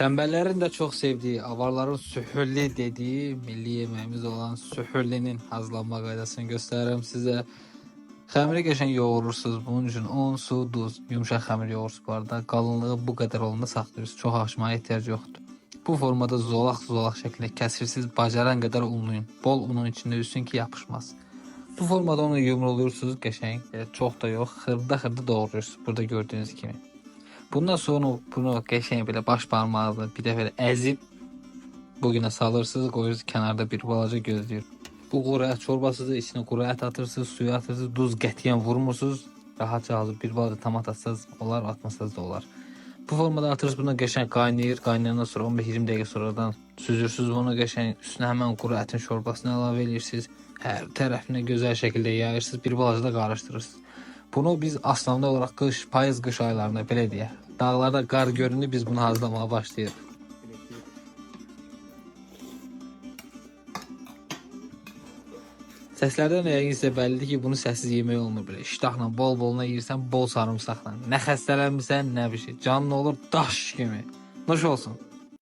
Tembellerin de çok sevdiği, avarların sühürlü dediği milli yemeğimiz olan sühürlünün hazırlanma qaydasını gösteririm size. Xəmiri qəşəng yoğurursunuz. Bunun üçün un, su, duz, yumuşaq xəmir yoğurursunuz bu arada. Qalınlığı bu qədər olanda saxlayırsınız. Çox aşmaya ehtiyac yoxdur. Bu formada zolaq şəklində kəsirsiniz. Bacaran qədər unlayın. Bol unun içində üstsün ki yapışmaz. Bu formada onu yumruluyorsunuz qəşəng. Çox da yox, xırda doğruyorsunuz. Burada gördüğünüz kimi. Bundan sonra bunu qəşəng belə baş parmağınızla bir dəfə əzib bugünə salırsınız, qoyuyorsunuz kənarda bir balaca gözləyir. Bu quru ət çorbasıdır, içine quru ət atırsınız, suyu atırsınız, duz qətiyyən vurmursunuz. Rahatça alıb bir balaca tomat atsanız olar, atmasanız da olar. Bu formada atırsınız, bunu qəşəng qaynayır. Qaynayandan sonra 15-20 dəqiqə sonradan süzürsünüz bunu qəşəng. Üstünə həmən quru ətin şorbasını əlavə edirsiniz. Hər tərəfinə gözəl şəkildə yayırsınız, bir balaca da qarışdırırsınız. Bunu biz aslında olarak payız-qış aylarında belə deyək. Dağlarda qar görünür, biz bunu hazırlamaya başlayırıq. Səslərdən yəqin sizə bəllidir ki, bunu səssiz yemək olmur belə. İştahla, bol-boluna yeyirsən, bol sarımsaqla. Nə xəstələnmirsən, nə bir şey. Canın olur daş kimi. Nuş olsun.